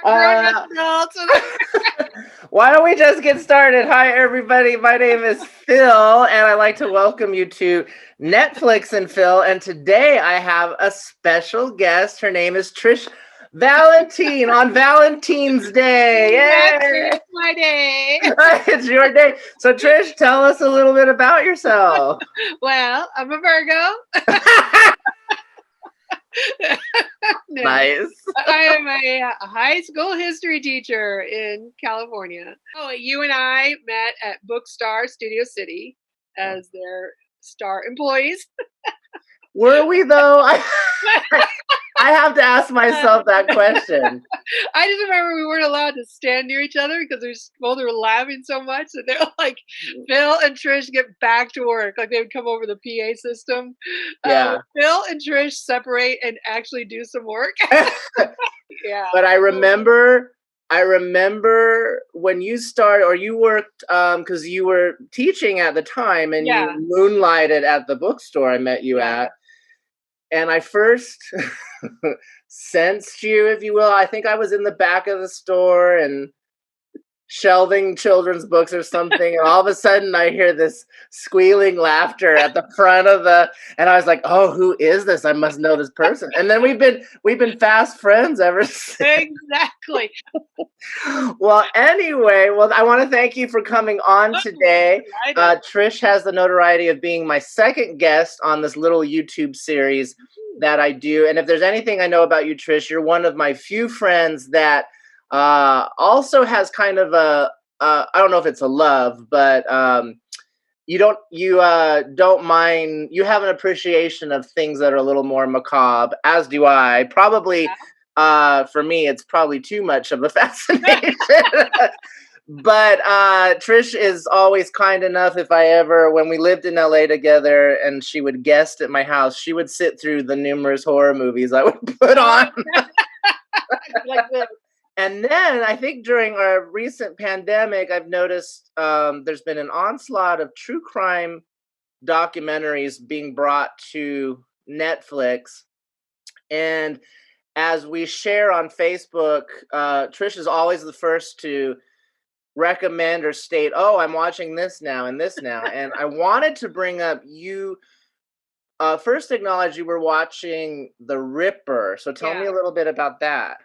Uh, adults. why don't we just get started? Hi, everybody. My name is Phil, and I'd like to welcome you to Netflix and Phil. And today I have a special guest. Her name is Trish Valenteen on Valentine's Day. Yay! It's my day. It's your day. So, Trish, tell us a little bit about yourself. Well, I'm a Virgo. No, Nice. I am a high school history teacher in California. Oh, you and I met at Bookstar Studio City as their star employees. Were we, though? I have to ask myself that question. I just remember we weren't allowed to stand near each other because both were laughing so much that they're like, Phil and Trish get back to work. Like they would come over the PA system. Yeah. Phil and Trish separate and actually do some work. Yeah. But I remember when you started, or you worked, because you were teaching at the time, and Yeah. you moonlighted at the bookstore I met you at. And I first sensed you, if you will. I think I was in the back of the store and shelving children's books or something, and all of a sudden I hear this squealing laughter at the front of and I was like, oh, who is this? I must know this person. And then we've been fast friends ever since. Exactly. Well, anyway, I want to thank you for coming on today. Trish has the notoriety of being my second guest on this little YouTube series that I do. And if there's anything I know about you, Trish, you're one of my few friends that also has kind of I don't know if it's a love, but you don't mind. You have an appreciation of things that are a little more macabre, as do I. Probably, for me, it's probably too much of a fascination. But Trish is always kind enough. When we lived in LA together and she would guest at my house, she would sit through the numerous horror movies I would put on. Like this. And then I think during our recent pandemic, I've noticed there's been an onslaught of true crime documentaries being brought to Netflix. And as we share on Facebook, Trish is always the first to recommend or state, oh, I'm watching this now and this now. And I wanted to bring up you first acknowledge you were watching The Ripper. So tell me a little bit about that.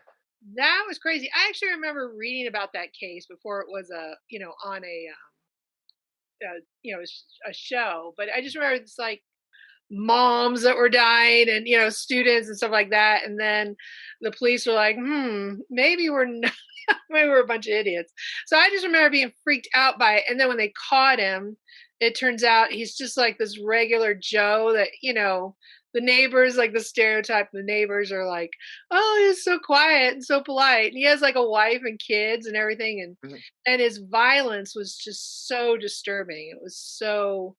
That was crazy. I actually remember reading about that case before it was on a show. But I just remember it's like moms that were dying and students and stuff like that. And then the police were like, maybe we're not, maybe we're a bunch of idiots. So I just remember being freaked out by it. And then when they caught him, it turns out he's just like this regular Joe that the neighbors, like the stereotype, the neighbors are like, oh, he's so quiet and so polite. And he has like a wife and kids and everything. And his violence was just so disturbing. It was so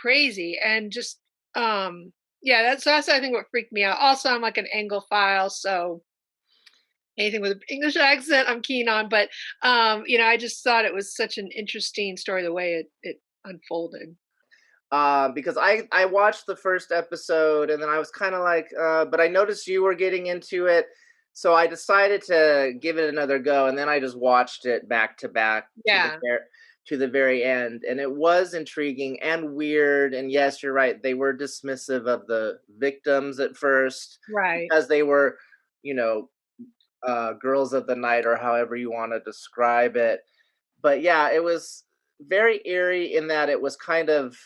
crazy. And just, that's I think what freaked me out. Also, I'm like an Anglophile. So anything with an English accent, I'm keen on. But, I just thought it was such an interesting story, the way it unfolded. Because I watched the first episode and then I was kind of like, but I noticed you were getting into it. So I decided to give it another go. And then I just watched it back to back to the very end. And it was intriguing and weird. And yes, you're right. They were dismissive of the victims at first. Right. Because they were, girls of the night or however you want to describe it. But yeah, it was very eerie in that it was kind of,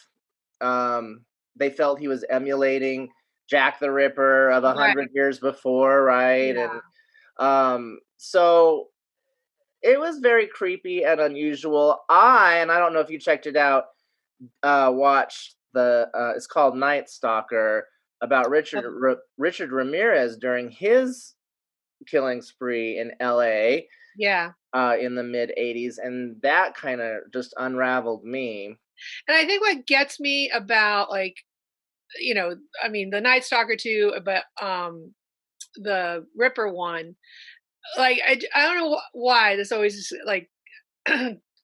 they felt he was emulating Jack the Ripper of 100 years before, right? Yeah. And so it was very creepy and unusual. And I don't know if you checked it out, watched it's called Night Stalker, about Richard Ramirez during his killing spree in LA. Yeah. In the mid 80s, and that kind of just unraveled me. And I think what gets me about the Night Stalker 2, but the Ripper one, like I don't know why this always like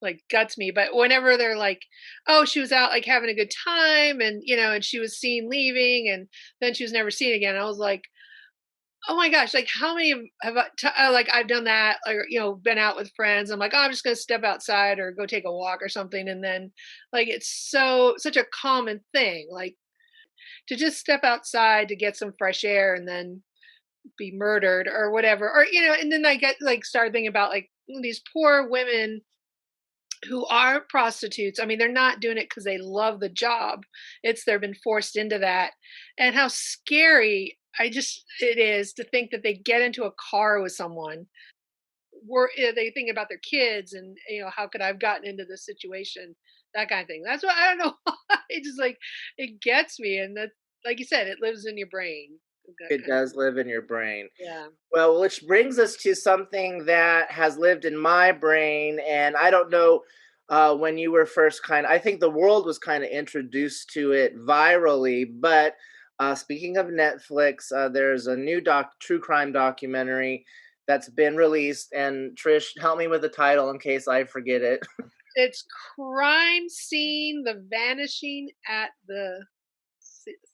like guts me, but whenever they're like, oh, she was out like having a good time and and she was seen leaving and then she was never seen again, I was like, Oh my gosh, like how many have like I've done that, or been out with friends. I'm like, oh, I'm just gonna step outside or go take a walk or something, and then like it's such a common thing, like to just step outside to get some fresh air and then be murdered or whatever, or and then I get like start thinking about like these poor women who are prostitutes. I mean, they're not doing it because they love the job. It's they've been forced into that. And how scary it is to think that they get into a car with someone. They think about their kids and how could I have gotten into this situation? That kind of thing. That's what I don't know. It just like it gets me, and that, like you said, it lives in your brain. That It kind of does live in your brain. yeah. Well, which brings us to something that has lived in my brain, and I don't know when you were first I think the world was kind of introduced to it virally, but speaking of Netflix, there's a new true crime documentary that's been released, and Trish, help me with the title in case I forget it. It's Crime Scene: The Vanishing at the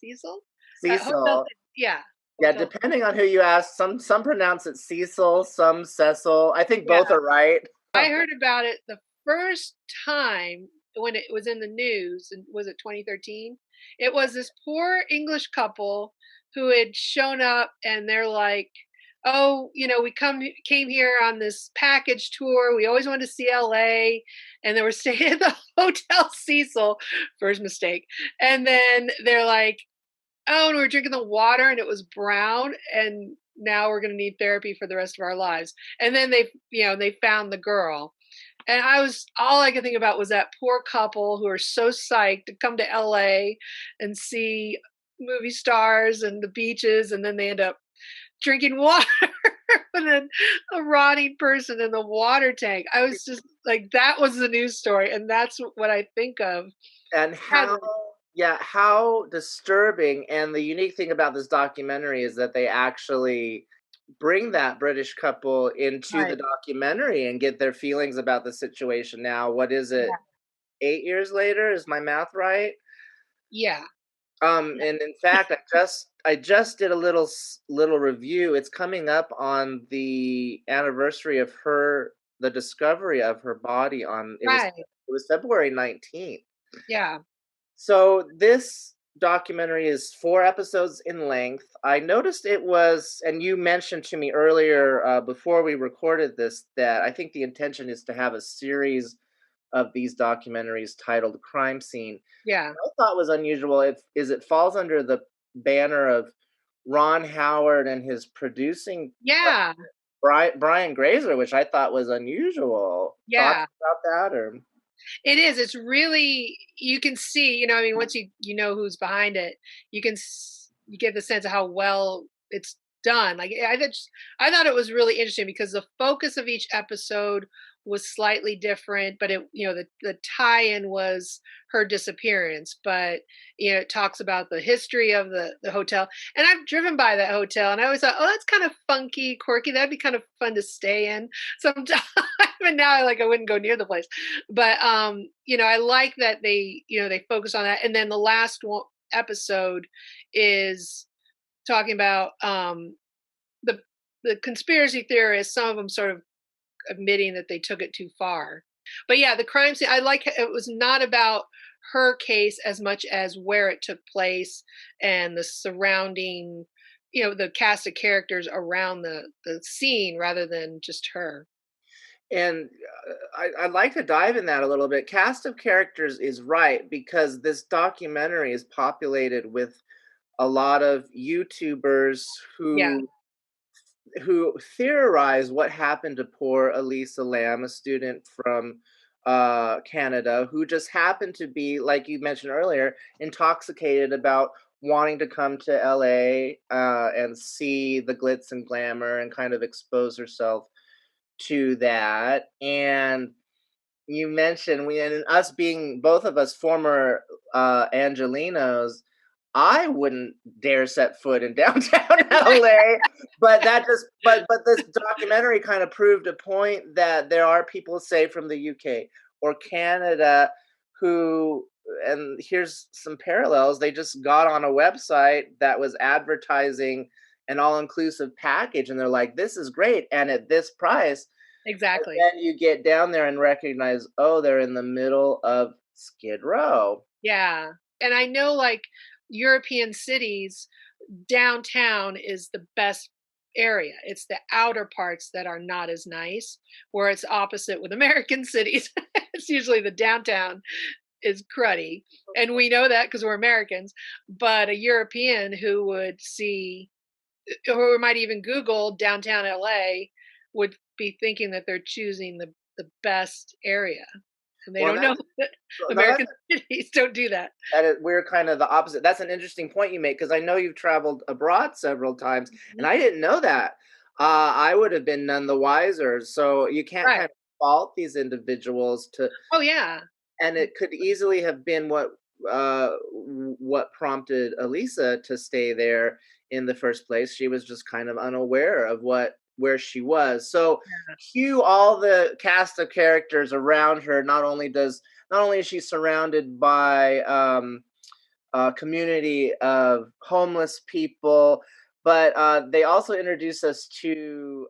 Cecil Hotel. Cecil. Yeah, Yeah, hotel. depending on who you ask, some pronounce it Cecil, some Cecil. I think Yeah, both are right. I heard about it the first time when it was in the news, and was it 2013? It was this poor English couple who had shown up, and they're like, "Oh, we came here on this package tour. We always wanted to see LA," and they were staying at the Hotel Cecil. First mistake, and then they're like, "Oh, and we were drinking the water and it was brown, and now we're going to need therapy for the rest of our lives." And then they found the girl. And all I could think about was that poor couple who are so psyched to come to LA and see movie stars and the beaches, and then they end up drinking water and then a rotting person in the water tank. I was just like, that was the news story, and that's what I think of. And Sadly. how disturbing. And the unique thing about this documentary is that they actually bring that British couple into the Right. documentary and get their feelings about the situation. Now, what is it? Yeah. 8 years later, is my math right? Yeah. And in fact, I just did a little review. It's coming up on the anniversary of the discovery of her body on Right. it was February 19th. Yeah. So this documentary is 4 episodes in length. I noticed it was, and you mentioned to me earlier before we recorded this, that I think the intention is to have a series of these documentaries titled Crime Scene. Yeah. What I thought was unusual it falls under the banner of Ron Howard and his producing Yeah. Brian Grazer, which I thought was unusual. Thoughts Yeah. about that, or? It is. It's really, you can see, I mean, once you know who's behind it, you get the sense of how well it's done. Like I thought it was really interesting because the focus of each episode was slightly different, but the tie-in was her disappearance. But it talks about the history of the hotel, and I've driven by that hotel, and I always thought, oh, that's kind of funky, quirky. That'd be kind of fun to stay in sometime. And now I wouldn't go near the place. But I like that they focus on that. And then the last episode is talking about the the conspiracy theorists, some of them sort of admitting that they took it too far. But yeah, the crime scene, I like it was not about her case as much as where it took place and the surrounding, the cast of characters around the scene rather than just her. And I'd like to dive in that a little bit. Cast of characters is right, because this documentary is populated with a lot of YouTubers Yeah. who theorize what happened to poor Elisa Lam, a student from Canada, who just happened to be, like you mentioned earlier, intoxicated about wanting to come to LA and see the glitz and glamour and kind of expose herself to that. And you mentioned and us being both of us former Angelinos, I wouldn't dare set foot in downtown LA. But that just but this documentary kind of proved a point that there are people, say, from the UK or Canada, who, and here's some parallels, they just got on a website that was advertising an all-inclusive package, and they're like, this is great, and at this price. Exactly. And then you get down there and recognize, oh, they're in the middle of Skid Row. Yeah. And I know, like, European cities, downtown is the best area. It's the outer parts that are not as nice, where it's opposite with American cities. It's usually the downtown is cruddy. And we know that because we're Americans. But a European who would see, or might even Google downtown LA, would be thinking that they're choosing the best area. And they don't know that American cities don't do that. We're kind of the opposite. That's an interesting point you make, because I know you've traveled abroad several times, and I didn't know that. I would have been none the wiser. So you can't kind of fault these individuals to. Oh yeah. And it could easily have been what prompted Elisa to stay there in the first place. She was just kind of unaware of where she was. So cue all the cast of characters around her. Not only is she surrounded by a community of homeless people, but they also introduce us to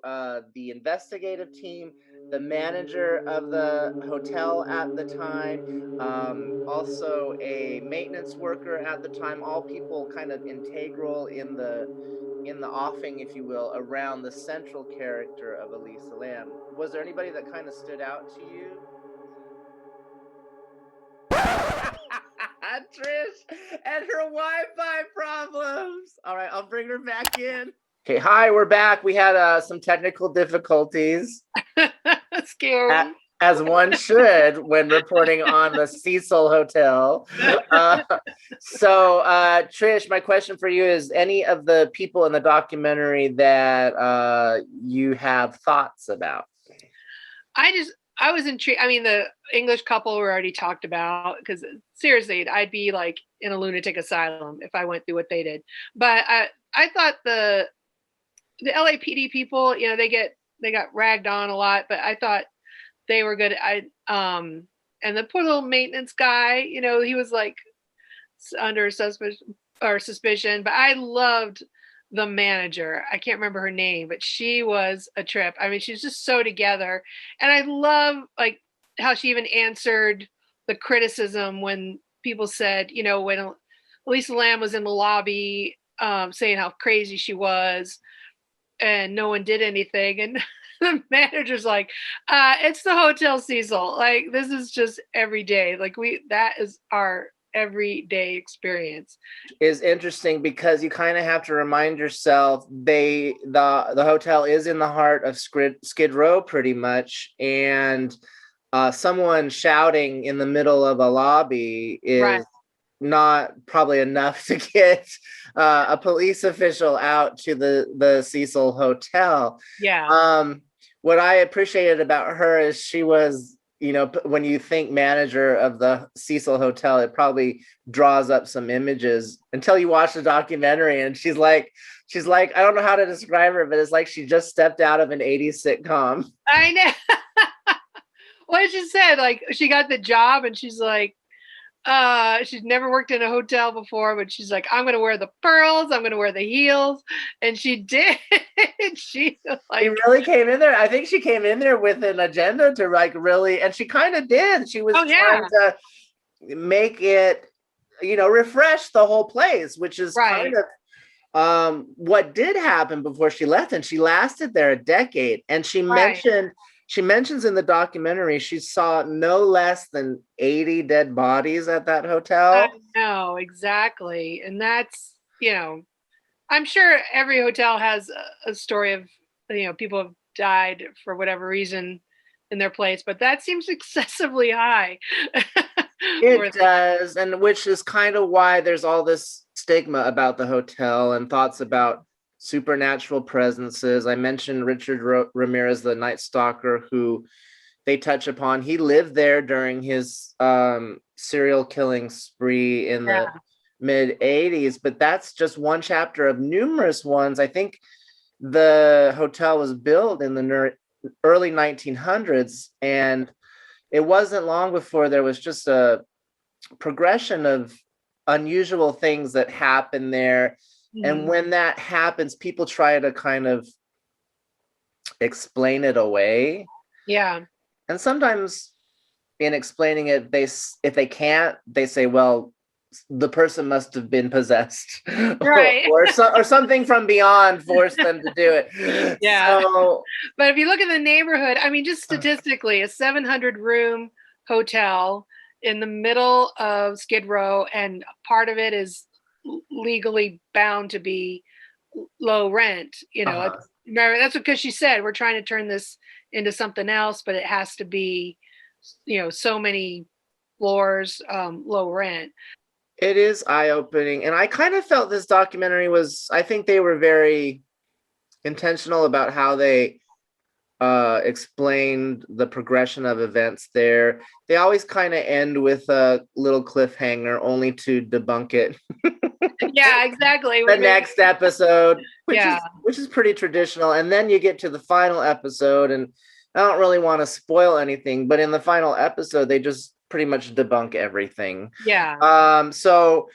the investigative team, the manager of the hotel at the time, also a maintenance worker at the time, all people kind of integral in the offing, if you will, around the central character of Elisa Lam. Was there anybody that kind of stood out to you? Trish and her Wi-Fi problems. All right, I'll bring her back in. Okay, hi, we're back. We had some technical difficulties. Scary. As one should when reporting on the Cecil Hotel. So, Trish, my question for you is, any of the people in the documentary that you have thoughts about? I was intrigued. I mean, the English couple we already talked about, because seriously, I'd be like in a lunatic asylum if I went through what they did. But I thought the LAPD people, you know, they got ragged on a lot, but I thought they were good. And the poor little maintenance guy, you know, he was like under suspicion, but I loved the manager. I can't remember her name, but she was a trip. I mean, she's just so together. And I love like how she even answered the criticism when people said, you know, when Elisa Lam was in the lobby saying how crazy she was and no one did anything. And the manager's like, it's the Hotel Cecil. Like, this is just every day. Like that is our everyday experience. Is interesting because you kind of have to remind yourself the hotel is in the heart of Skid Row pretty much, and someone shouting in the middle of a lobby is not probably enough to get a police official out to the Cecil Hotel. What I appreciated about her is she was, you know, when you think manager of the Cecil Hotel, it probably draws up some images until you watch the documentary. And she's like, I don't know how to describe her, but it's like she just stepped out of an 80s sitcom. I know. What she said, like she got the job and she's like, she's never worked in a hotel before, but she's like, I'm going to wear the pearls. I'm going to wear the heels. And she did. She really came in there. I think she came in there with an agenda to like really, and she kind of did. She was trying to make it, you know, refresh the whole place, which is kind of what did happen before she left. And she lasted there a decade. And she mentions in the documentary she saw no less than 80 dead bodies at that hotel. I know, exactly. And that's, you know, I'm sure every hotel has a story of, you know, people have died for whatever reason in their place, but that seems excessively high. It does, and which is kind of why there's all this stigma about the hotel and thoughts about supernatural presences. I mentioned Richard Ramirez, the Night Stalker, who they touch upon. He lived there during his serial killing spree in the mid 80s, but that's just one chapter of numerous ones. I think the hotel was built in the early 1900s, and it wasn't long before there was just a progression of unusual things that happened there. And when that happens, people try to kind of explain it away. Yeah. And sometimes in explaining it, if they can't, they say, well, the person must have been possessed, Right. or something from beyond forced them to do it. Yeah. So, but if you look at the neighborhood, I mean, just statistically, a 700 room hotel in the middle of Skid Row, and part of it is legally bound to be low rent. Remember, that's because she said we're trying to turn this into something else, but it has to be, so many floors, low rent. it is eye-opening, and I kind of felt this documentary I think they were very intentional about how they explained the progression of events there. They always kind of end with a little cliffhanger only to debunk it. Yeah, exactly. The next episode, Yeah. which is pretty traditional, and then you get to the final episode, and I don't really want to spoil anything, but in the final episode they just pretty much debunk everything. Yeah. So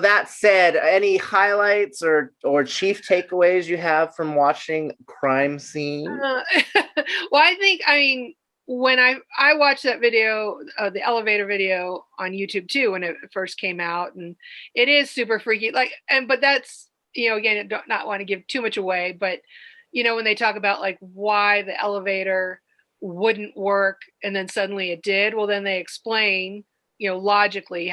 that said, any highlights or chief takeaways you have from watching Crime Scene? Well, I mean, when I watched that video, the elevator video on YouTube too, when it first came out, and it is super freaky. But that's, again, I don't not want to give too much away, but when they talk about like why the elevator wouldn't work and then suddenly it did, well, then they explain, logically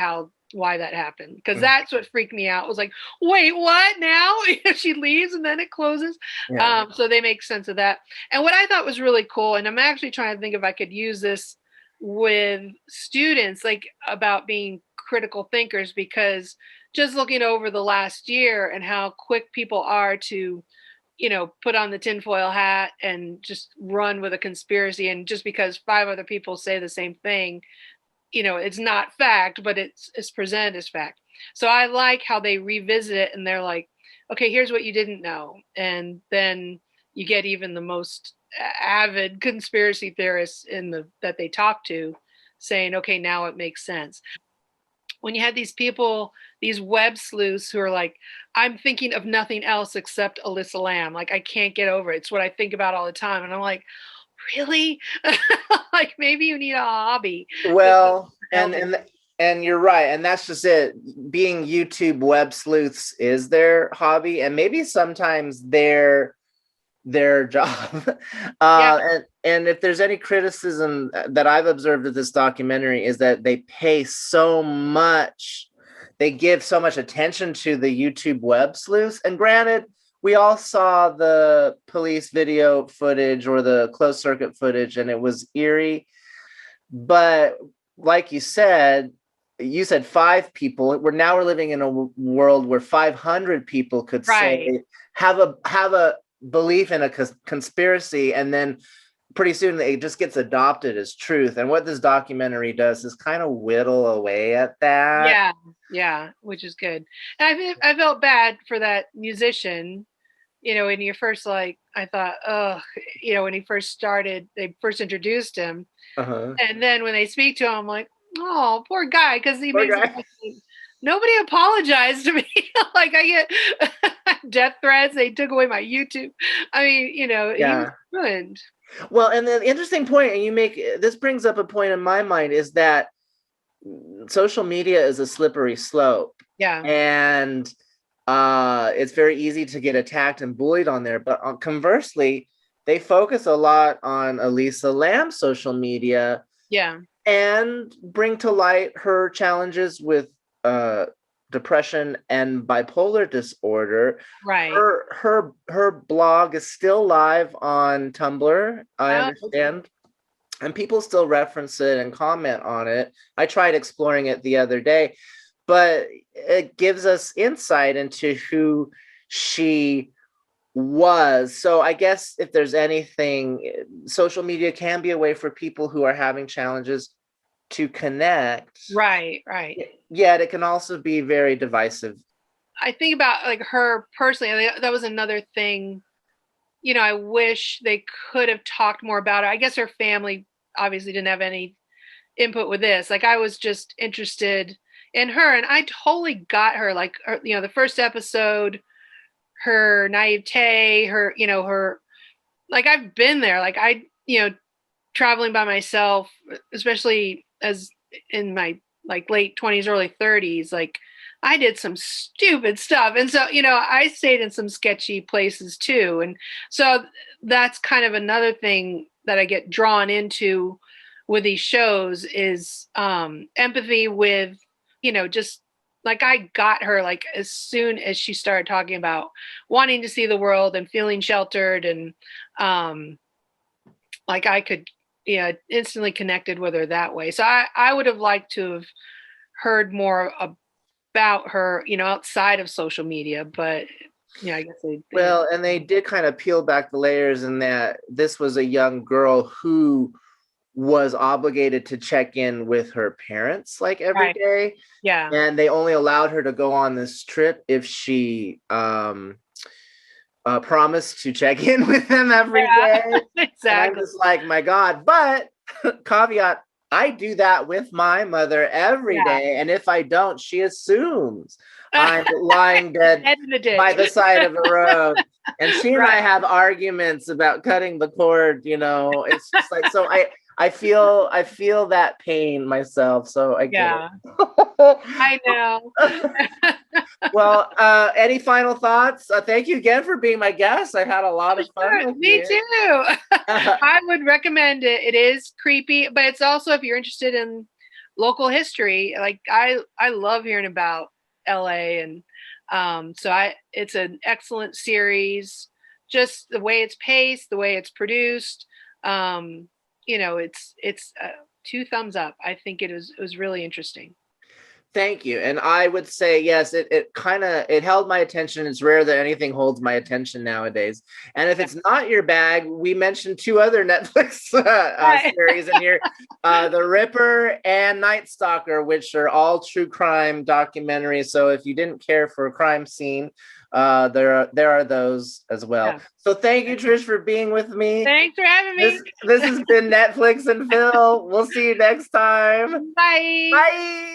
why that happened, because that's what freaked me out. It was like, wait, what now? She leaves and then it closes. So they make sense of that. And what I thought was really cool, and I'm actually trying to think if I could use this with students, like about being critical thinkers, because just looking over the last year and how quick people are to put on the tinfoil hat and just run with a conspiracy, and just because 5 other people say the same thing, it's not fact, but it's presented as fact. So I like how they revisit it and they're like, okay, here's what you didn't know. And then you get even the most avid conspiracy theorists that they talk to saying, okay, now it makes sense. When you had these people, these web sleuths who are like, I'm thinking of nothing else except Elisa Lam. Like, I can't get over it. It's what I think about all the time. And I'm like, really? Like, maybe you need a hobby. Well, and you're right, and that's just it. Being YouTube web sleuths is their hobby, and maybe sometimes their job. And if there's any criticism that I've observed of this documentary, is that they pay so much, they give so much attention to the YouTube web sleuths. And granted, we all saw the police video footage or the closed circuit footage, and it was eerie. But like you said 5 people. We're living in a world where 500 people could say have a belief in a conspiracy, and then pretty soon it just gets adopted as truth. And what this documentary does is kind of whittle away at that. Yeah, which is good. And I felt bad for that musician. When you first, like, I thought, when he first started, they first introduced him. And then when they speak to him, I'm like, oh, poor guy, because nobody apologized to me. Like, I get death threats. They took away my YouTube. I mean, he was ruined. Well, and the interesting point, and this brings up a point in my mind, is that social media is a slippery slope. Yeah. And it's very easy to get attacked and bullied on there. But conversely, they focus a lot on Elisa Lam's social media. Yeah. And bring to light her challenges with depression and bipolar disorder. Right. Her blog is still live on Tumblr, I understand. Okay. And people still reference it and comment on it. I tried exploring it the other day, but it gives us insight into who she was. So I guess if there's anything, social media can be a way for people who are having challenges to connect. Right. Yet it can also be very divisive. I think about, like, her personally, that was another thing, I wish they could have talked more about it. I guess her family obviously didn't have any input with this. Like, I was just interested in her, and I totally got her. Like, the first episode, her naivete, her, her, like, I've been there. Like, traveling by myself, especially as in my like late 20s, early 30s, like I did some stupid stuff. And so, I stayed in some sketchy places too. And so that's kind of another thing that I get drawn into with these shows is empathy with, just like I got her like as soon as she started talking about wanting to see the world and feeling sheltered, and like I could instantly connected with her that way. So I would have liked to have heard more about her, outside of social media, but I guess well, and they did kind of peel back the layers in that this was a young girl who was obligated to check in with her parents like every day. Yeah. And they only allowed her to go on this trip if she promised to check in with them every day. Exactly. And I'm just like, my God. But caveat, I do that with my mother every day. And if I don't, she assumes I'm lying dead by the side of the road. And she and I have arguments about cutting the cord, It's just like, so I feel that pain myself, so I get it. I know. Well, any final thoughts? Thank you again for being my guest. I've had a lot of fun with Me too. I would recommend it. It is creepy, but it's also, if you're interested in local history, like I love hearing about LA, and so it's an excellent series. Just the way it's paced, the way it's produced. It's 2 thumbs up. I think it was really interesting. Thank you. And I would say, yes, it held my attention. It's rare that anything holds my attention nowadays. And if it's not your bag, we mentioned 2 other Netflix series in here, The Ripper and Night Stalker, which are all true crime documentaries. So if you didn't care for a crime scene, there are those as well. Yeah. So thank you, Trish, for being with me. Thanks for having me. This has been Netflix and Phil. We'll see you next time. Bye. Bye.